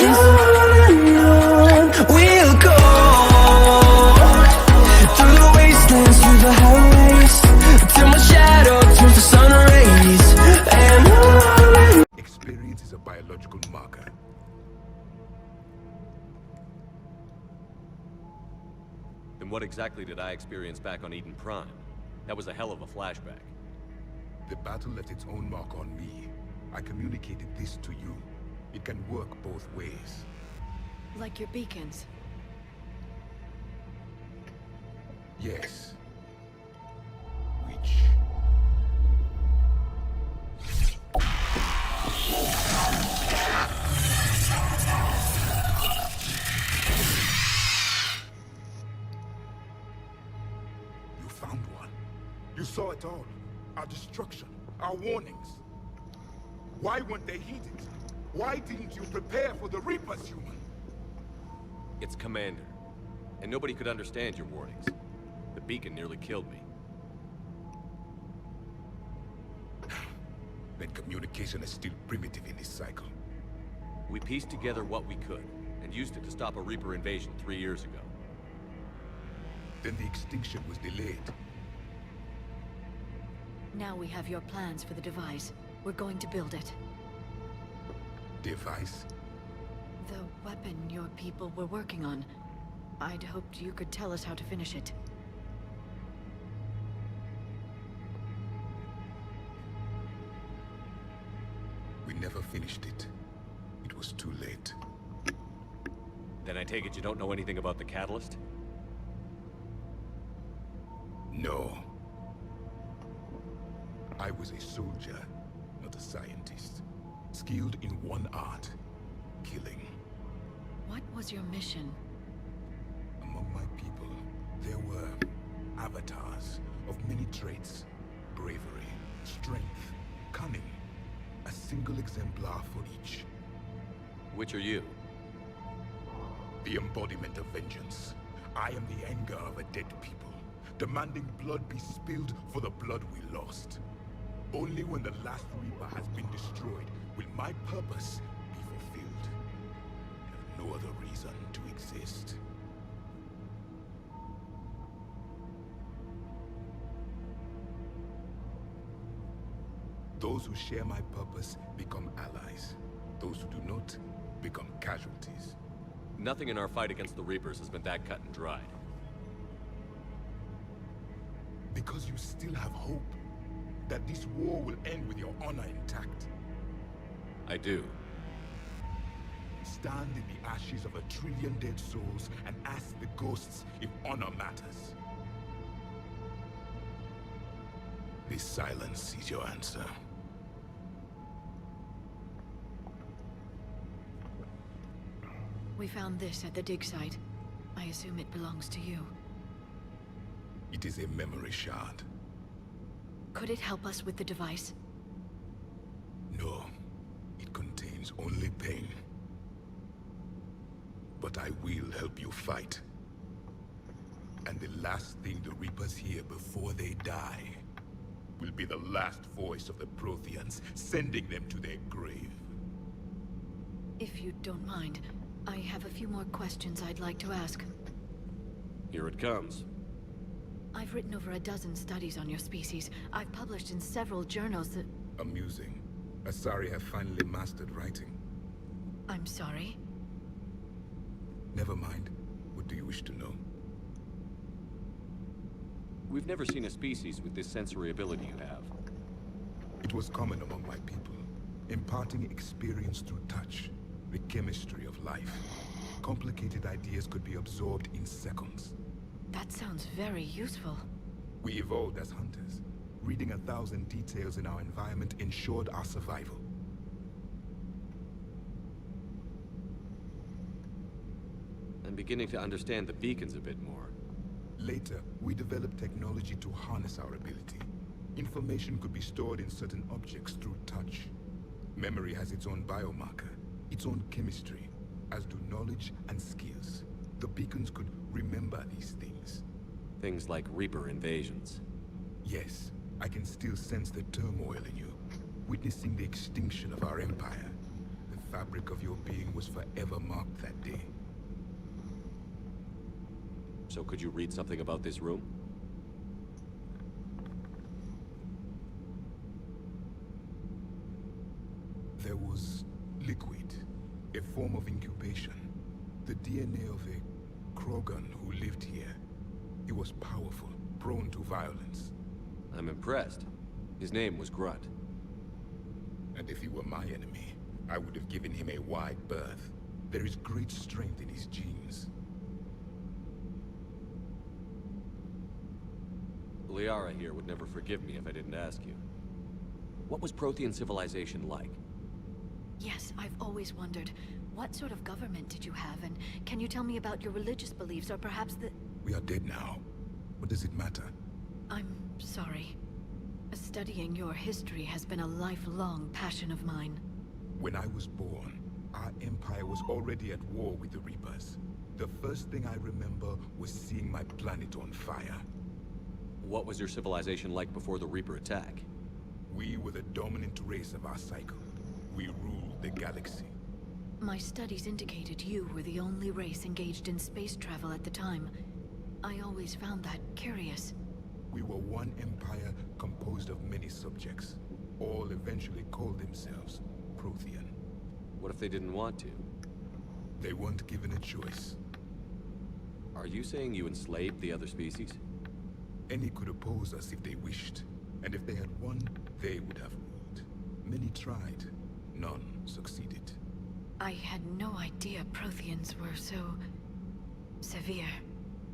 on we'll go, through the wastelands, through the highways, till my shadow turns to sun rays. And on. Experience is a biological marker. Then what exactly did I experience back on Eden Prime? That was a hell of a flashback. The battle left its own mark on me. I communicated this to you. It can work both ways. Like your beacons. Yes. Which... You found one. You saw it all. Our destruction, our warnings. Why weren't they heeded? Why didn't you prepare for the Reapers, human? It's Commander. And nobody could understand your warnings. The beacon nearly killed me. Then communication is still primitive in this cycle. We pieced together what we could, and used it to stop a Reaper invasion 3 years ago. Then the extinction was delayed. Now we have your plans for the device. We're going to build it. Device? The weapon your people were working on. I'd hoped you could tell us how to finish it. We never finished it. It was too late. Then I take it you don't know anything about the catalyst? No. I was a soldier, not a scientist. Skilled in one art, killing. What was your mission? Among my people, there were avatars of many traits. Bravery, strength, cunning. A single exemplar for each. Which are you? The embodiment of vengeance. I am the anger of a dead people, demanding blood be spilled for the blood we lost. Only when the last Reaper has been destroyed will my purpose be fulfilled. I have no other reason to exist. Those who share my purpose become allies. Those who do not become casualties. Nothing in our fight against the Reapers has been that cut and dried. Because you still have hope that this war will end with your honor intact. I do. Stand in the ashes of 1 trillion dead souls and ask the ghosts if honor matters. This silence is your answer. We found this at the dig site. I assume it belongs to you. It is a memory shard. Could it help us with the device? No, it contains only pain. But I will help you fight. And the last thing the Reapers hear before they die will be the last voice of the Protheans, sending them to their grave. If you don't mind, I have a few more questions I'd like to ask. Here it comes. I've written over a dozen studies on your species. I've published in several journals that... Amusing. Asari have finally mastered writing. I'm sorry? Never mind. What do you wish to know? We've never seen a species with this sensory ability you have. It was common among my people, imparting experience through touch, the chemistry of life. Complicated ideas could be absorbed in seconds. That sounds very useful. We evolved as hunters. Reading 1,000 details in our environment ensured our survival. I'm beginning to understand the beacons a bit more. Later, we developed technology to harness our ability. Information could be stored in certain objects through touch. Memory has its own biomarker, its own chemistry, as do knowledge and skills. The beacons could remember these things. Things like Reaper invasions. Yes, I can still sense the turmoil in you, witnessing the extinction of our empire. The fabric of your being was forever marked that day. So could you read something about this room? There was liquid, a form of incubation. The DNA of a Krogan who lived here. He was powerful, prone to violence. I'm impressed. His name was Grunt. And if he were my enemy, I would have given him a wide berth. There is great strength in his genes. Liara here would never forgive me if I didn't ask you. What was Prothean civilization like? Yes, I've always wondered, what sort of government did you have, and can you tell me about your religious beliefs, or perhaps the... We are dead now. What does it matter? I'm sorry. Studying your history has been a lifelong passion of mine. When I was born, our empire was already at war with the Reapers. The first thing I remember was seeing my planet on fire. What was your civilization like before the Reaper attack? We were the dominant race of our cycle. We ruled the galaxy. My studies indicated you were the only race engaged in space travel at the time. I always found that curious. We were one empire composed of many subjects. All eventually called themselves Prothean. What if they didn't want to? They weren't given a choice. Are you saying you enslaved the other species? Any could oppose us if they wished. And if they had won, they would have ruled. Many tried. None succeeded. I had no idea Protheans were so... severe.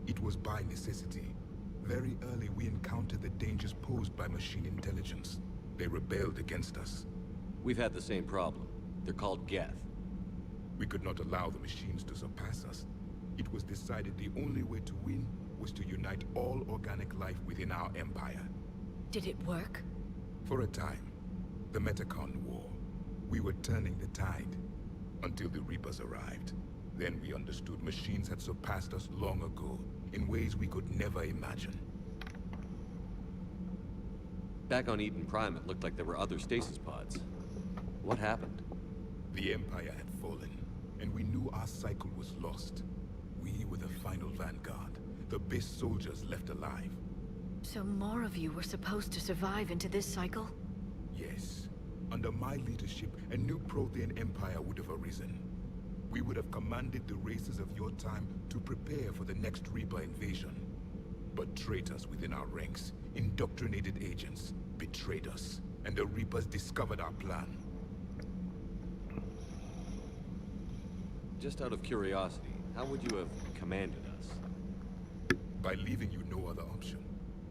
It was by necessity. Very early we encountered the dangers posed by machine intelligence. They rebelled against us. We've had the same problem. They're called Geth. We could not allow the machines to surpass us. It was decided the only way to win was to unite all organic life within our empire. Did it work? For a time. The Metacon War. We were turning the tide. Until the Reapers arrived. Then we understood machines had surpassed us long ago, in ways we could never imagine. Back on Eden Prime, it looked like there were other stasis pods. What happened? The Empire had fallen, and we knew our cycle was lost. We were the final vanguard, the best soldiers left alive. So more of you were supposed to survive into this cycle? Yes. Under my leadership, a new Prothean empire would have arisen. We would have commanded the races of your time to prepare for the next Reaper invasion. But traitors within our ranks, indoctrinated agents, betrayed us, and the Reapers discovered our plan. Just out of curiosity, how would you have commanded us? By leaving you no other option.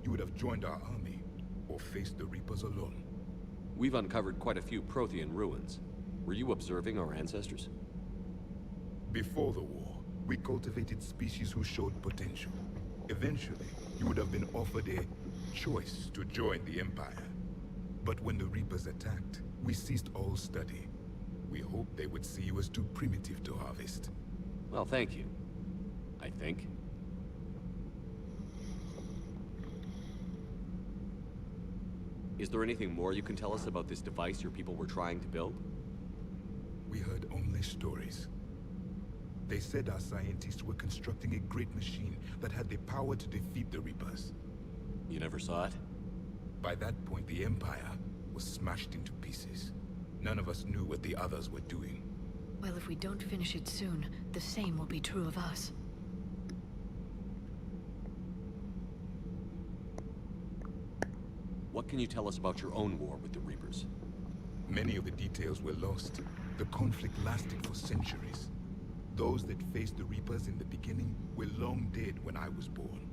You would have joined our army, or faced the Reapers alone. We've uncovered quite a few Prothean ruins. Were you observing our ancestors? Before the war, we cultivated species who showed potential. Eventually, you would have been offered a choice to join the Empire. But when the Reapers attacked, we ceased all study. We hoped they would see you as too primitive to harvest. Well, thank you. I think. Is there anything more you can tell us about this device your people were trying to build? We heard only stories. They said our scientists were constructing a great machine that had the power to defeat the Reapers. You never saw it? By that point, the Empire was smashed into pieces. None of us knew what the others were doing. Well, if we don't finish it soon, the same will be true of us. What can you tell us about your own war with the Reapers? Many of the details were lost. The conflict lasted for centuries. Those that faced the Reapers in the beginning were long dead when I was born.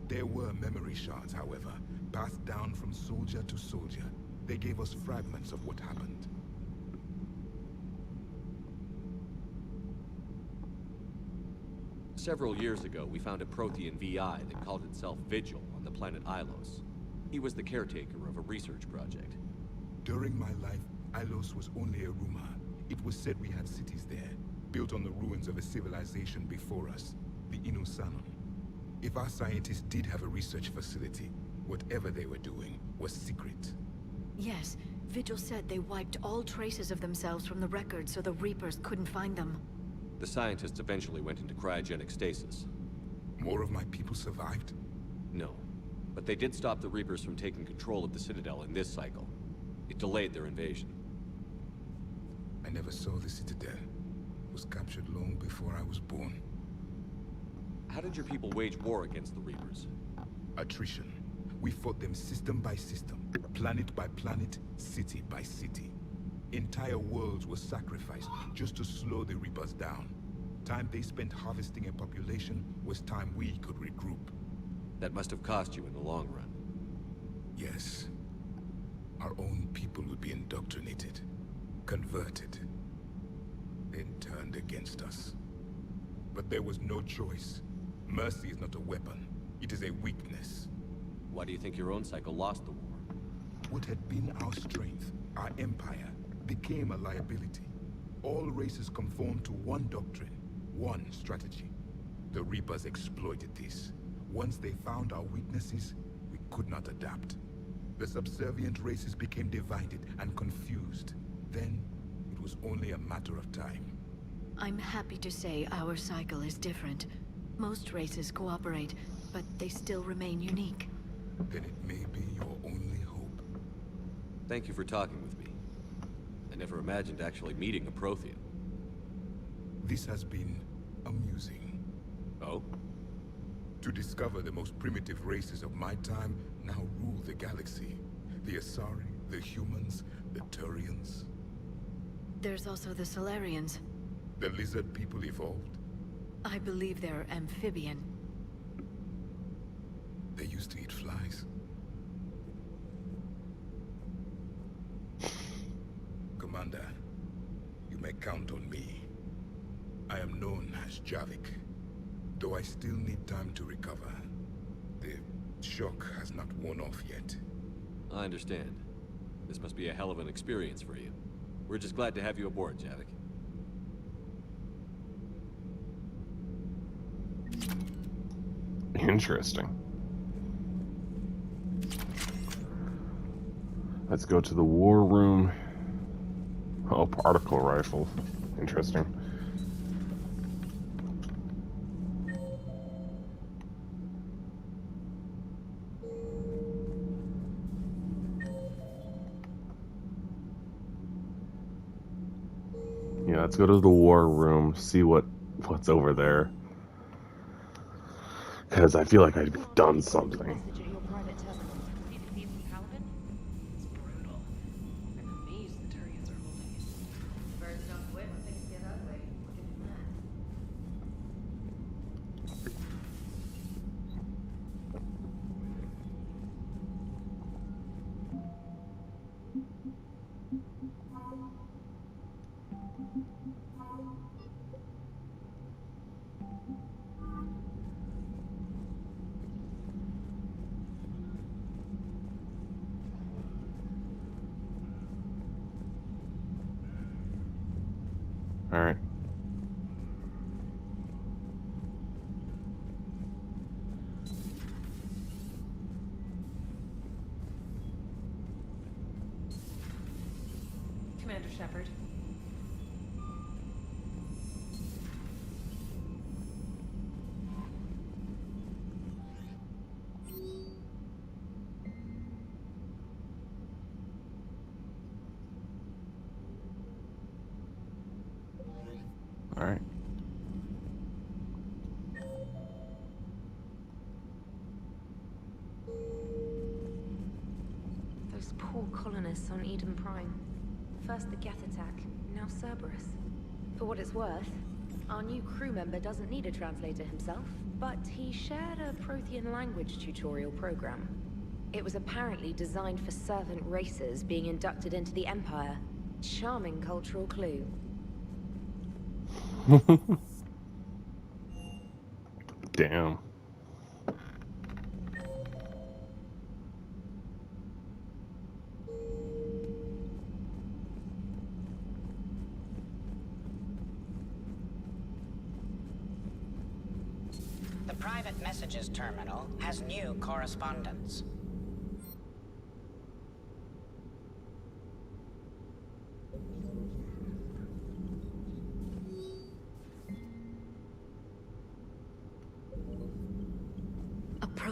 There were memory shards, however, passed down from soldier to soldier. They gave us fragments of what happened. Several years ago, we found a Prothean VI that called itself Vigil on the planet Ilos. He was the caretaker of a research project. During my life, Ilos was only a rumor. It was said we had cities there, built on the ruins of a civilization before us, the Inusanon. If our scientists did have a research facility, whatever they were doing was secret. Yes, Vigil said they wiped all traces of themselves from the records so the Reapers couldn't find them. The scientists eventually went into cryogenic stasis. More of my people survived? No, but they did stop the Reapers from taking control of the Citadel in this cycle. It delayed their invasion. I never saw the Citadel. It was captured long before I was born. How did your people wage war against the Reapers? Attrition. We fought them system by system, planet by planet, city by city. Entire worlds were sacrificed just to slow the Reapers down. Time they spent harvesting a population was time we could regroup. That must have cost you in the long run. Yes. Our own people would be indoctrinated, converted, then turned against us. But there was no choice. Mercy is not a weapon. It is a weakness. Why do you think your own cycle lost the war? What had been our strength, our empire, became a liability. All races conformed to one doctrine, one strategy. The Reapers exploited this. Once they found our weaknesses, we could not adapt. The subservient races became divided and confused. Then, it was only a matter of time. I'm happy to say our cycle is different. Most races cooperate, but they still remain unique. Then it may be your only hope. Thank you for talking with me. I never imagined actually meeting a Prothean. This has been amusing. Oh? To discover the most primitive races of my time now rule the galaxy. The Asari, the humans, the Turians. There's also the Solarians. The lizard people evolved. I believe they're amphibian. They used to eat flies. Commander, you may count on me. I am known as Javik, though I still need time to recover. The shock has not worn off yet. I understand. This must be a hell of an experience for you. We're just glad to have you aboard, Javik. Interesting. Let's go to the war room. Oh, particle rifle. Interesting. Yeah, let's go to the war room, see what's over there. Because I feel like I've done something. Alright. Commander Shepard. Alright. Those poor colonists on Eden Prime. First the Geth attack, now Cerberus. For what it's worth, our new crew member doesn't need a translator himself, but he shared a Prothean language tutorial program. It was apparently designed for servant races being inducted into the Empire. Charming cultural clue. Damn. The private messages terminal has new correspondence.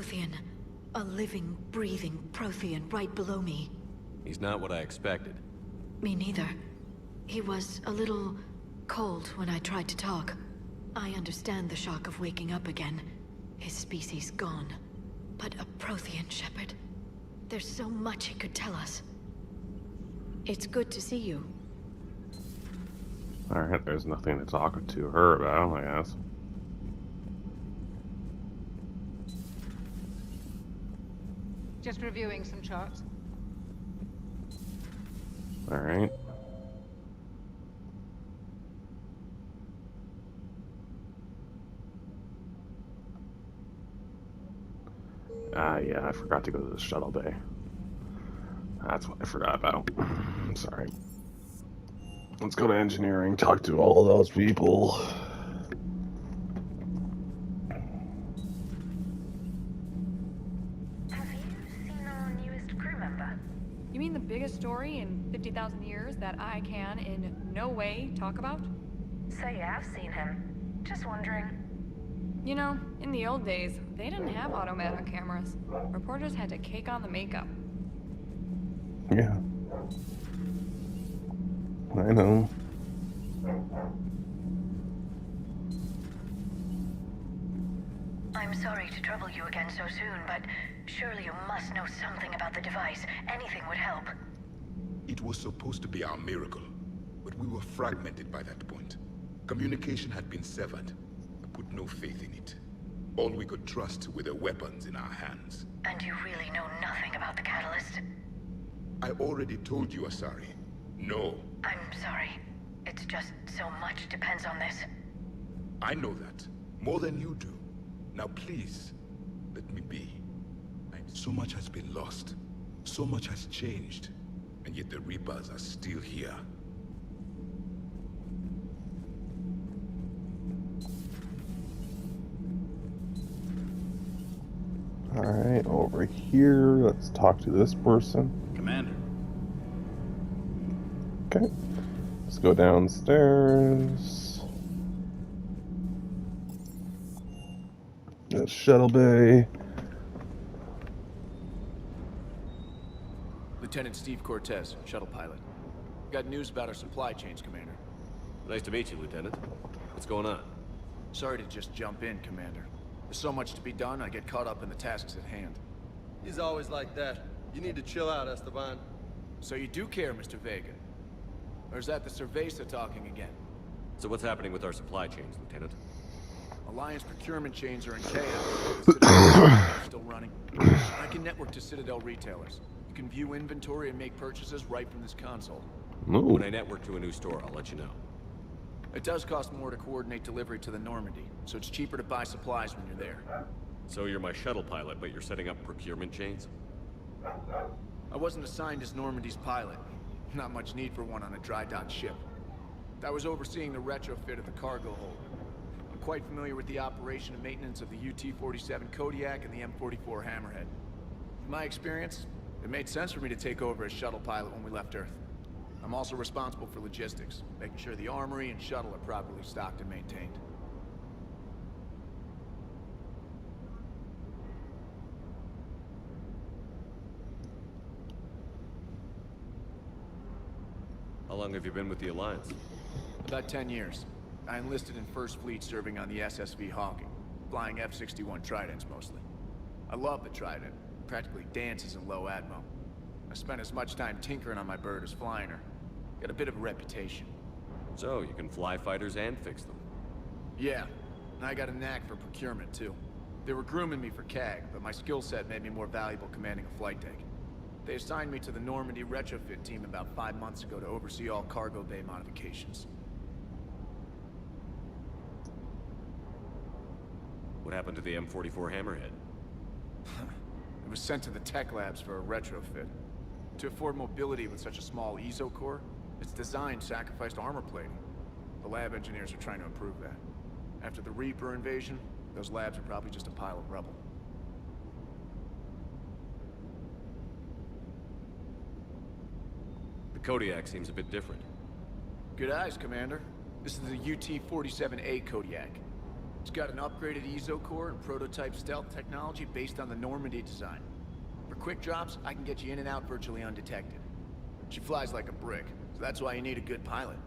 Prothean. A living, breathing Prothean right below me. He's not what I expected. Me neither. He was a little cold when I tried to talk. I understand the shock of waking up again. His species gone. But a Prothean, Shepard. There's so much he could tell us. It's good to see you. Alright, there's nothing to talk to her about, I guess. Just reviewing some charts. Alright. Yeah, I forgot to go to the shuttle bay. That's what I forgot about. Sorry. Let's go to engineering, talk to all of those people. Have you seen our newest crew member? You mean the biggest story in 50,000 years that I can in no way talk about? So you have seen him. Just wondering. You know, in the old days, they didn't have automatic cameras. Reporters had to cake on the makeup. Yeah. I know. I'm sorry to trouble you again so soon, but surely you must know something about the device. Anything would help. It was supposed to be our miracle, but we were fragmented by that point. Communication had been severed. I put no faith in it. All we could trust were the weapons in our hands. And you really know nothing about the catalyst? I already told you, Asari. No. I'm sorry. It's just so much depends on this. I know that. More than you do. Now please, let me be. So much has been lost. So much has changed. And yet the Reapers are still here. Alright, over here, let's talk to this person. Commander. Okay. Let's go downstairs. The shuttle bay. Lieutenant Steve Cortez, shuttle pilot. Got news about our supply chains, Commander. Nice to meet you, Lieutenant. What's going on? Sorry to just jump in, Commander. There's so much to be done, I get caught up in the tasks at hand. He's always like that. You need to chill out, Esteban. So you do care, Mr. Vega? Or is that the Cerveza talking again? So what's happening with our supply chains, Lieutenant? Alliance procurement chains are in chaos. The Citadel is still running. I can network to Citadel retailers. You can view inventory and make purchases right from this console. Ooh. When I network to a new store, I'll let you know. It does cost more to coordinate delivery to the Normandy, so it's cheaper to buy supplies when you're there. So you're my shuttle pilot, but you're setting up procurement chains? I wasn't assigned as Normandy's pilot. Not much need for one on a dry dock ship. I was overseeing the retrofit of the cargo hold. I'm quite familiar with the operation and maintenance of the UT-47 Kodiak and the M44 Hammerhead. In my experience, it made sense for me to take over as shuttle pilot when we left Earth. I'm also responsible for logistics, making sure the armory and shuttle are properly stocked and maintained. How long have you been with the Alliance? About 10 years. I enlisted in First Fleet serving on the SSV Hawking, flying F-61 Tridents mostly. I love the Trident, practically dances in low atmo. I spent as much time tinkering on my bird as flying her. Got a bit of a reputation. So, you can fly fighters and fix them. Yeah, and I got a knack for procurement too. They were grooming me for CAG, but my skill set made me more valuable commanding a flight deck. They assigned me to the Normandy retrofit team about 5 months ago to oversee all cargo bay modifications. What happened to the M44 Hammerhead? It was sent to the tech labs for a retrofit. To afford mobility with such a small ESO core, its design sacrificed armor plating. The lab engineers are trying to improve that. After the Reaper invasion, those labs are probably just a pile of rubble. The Kodiak seems a bit different. Good eyes, Commander. This is the UT-47A Kodiak. It's got an upgraded EZO core and prototype stealth technology based on the Normandy design. For quick drops, I can get you in and out virtually undetected. She flies like a brick, so that's why you need a good pilot.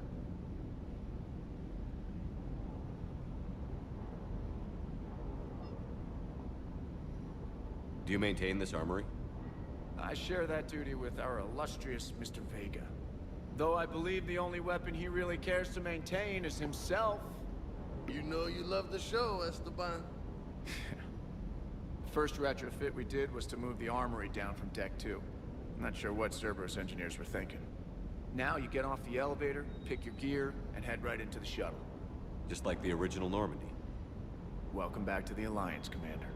Do you maintain this armory? I share that duty with our illustrious Mr. Vega. Though I believe the only weapon he really cares to maintain is himself. You know you love the show, Esteban. The first retrofit we did was to move the armory down from Deck 2. I'm not sure what Cerberus engineers were thinking. Now you get off the elevator, pick your gear, and head right into the shuttle. Just like the original Normandy. Welcome back to the Alliance, Commander.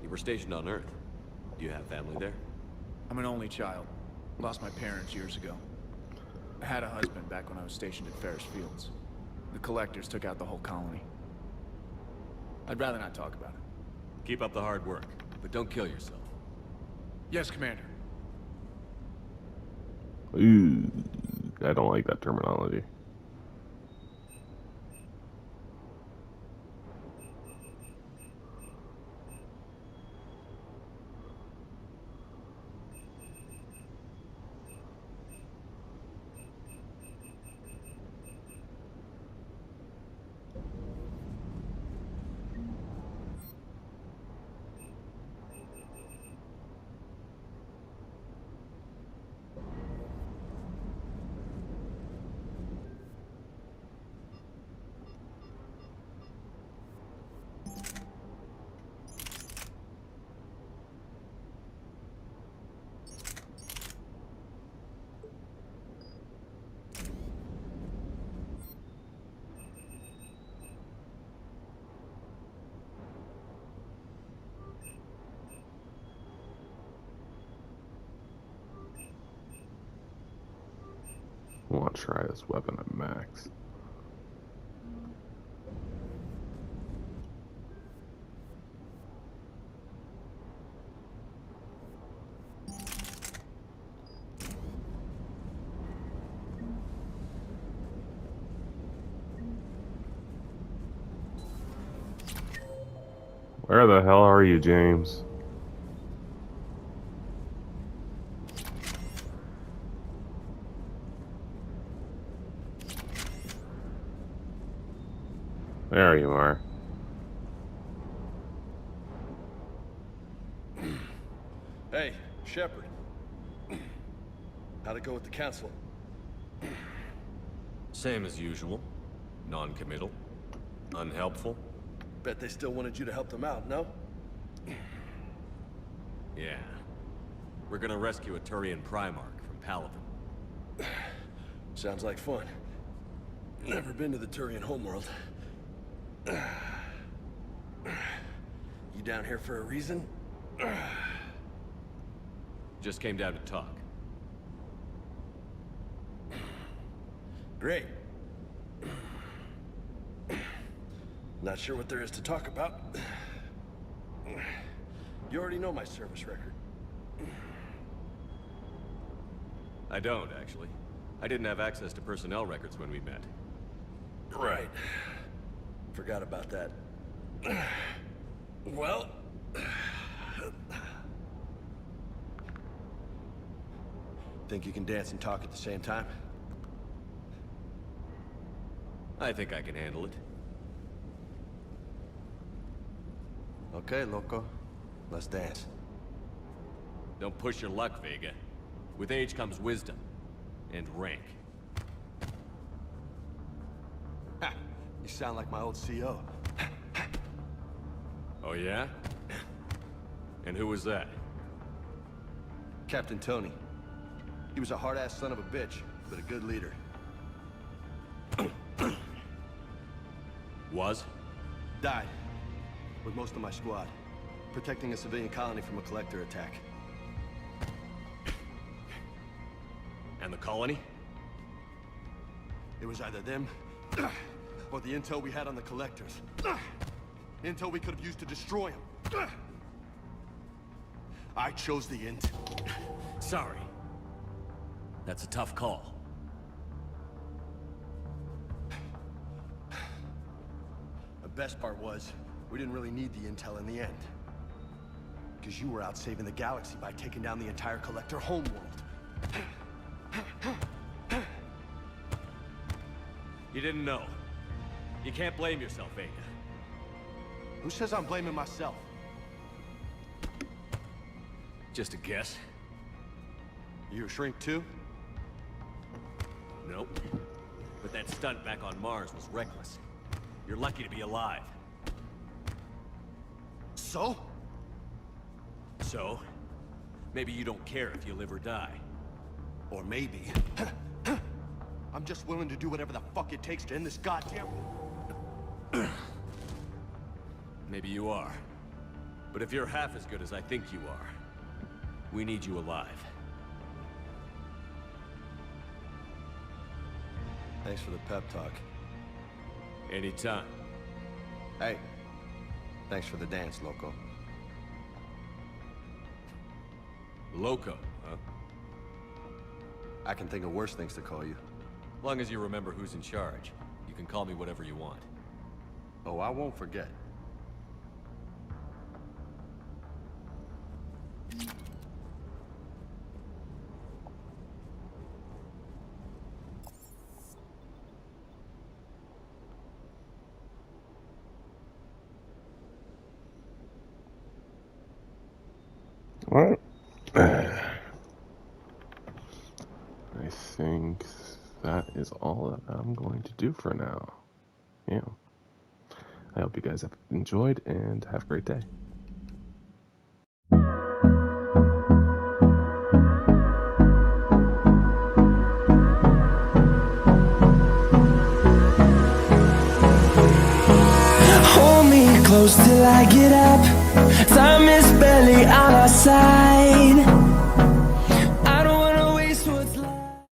You were stationed on Earth. Do you have family there? I'm an only child. Lost my parents years ago. I had a husband back when I was stationed at Ferris Fields. The Collectors took out the whole colony. I'd rather not talk about it. Keep up the hard work, but don't kill yourself. Yes, Commander. Ooh, I don't like that terminology. I want to try this weapon at max. Where the hell are you, James? There you are. Hey, Shepard. How'd it go with the council? Same as usual. Non-committal. Unhelpful. Bet they still wanted you to help them out, no? Yeah. We're gonna rescue a Turian Primarch from Palaven. Sounds like fun. Never been to the Turian homeworld. You down here for a reason? Just came down to talk. Great. Not sure what there is to talk about. You already know my service record. I don't, actually. I didn't have access to personnel records when we met. Right. Forgot about that. Well... Think you can dance and talk at the same time? I think I can handle it. Okay, loco. Let's dance. Don't push your luck, Vega. With age comes wisdom. And rank. Ha! You sound like my old CO. Oh yeah? And who was that? Captain Tony. He was a hard-ass son of a bitch, but a good leader. Was? Died. With most of my squad. Protecting a civilian colony from a collector attack. And the colony? It was either them, or the intel we had on the collectors. Intel we could have used to destroy him. I chose the int. Sorry. That's a tough call. The best part was, we didn't really need the intel in the end. Because you were out saving the galaxy by taking down the entire Collector homeworld. You didn't know. You can't blame yourself, Vega. Who says I'm blaming myself? Just a guess. You a shrink too? Nope. But that stunt back on Mars was reckless. You're lucky to be alive. So? So? Maybe you don't care if you live or die. Or maybe... I'm just willing to do whatever the fuck it takes to end this goddamn... Maybe you are. But if you're half as good as I think you are, we need you alive. Thanks for the pep talk. Anytime. Hey, thanks for the dance, Loco. Loco, huh? I can think of worse things to call you. Long as you remember who's in charge, you can call me whatever you want. Oh, I won't forget. All right. I think that is all that I'm going to do for now. Yeah. I hope you guys have enjoyed and have a great day. Hold me close till I get up. Time is barely on our side.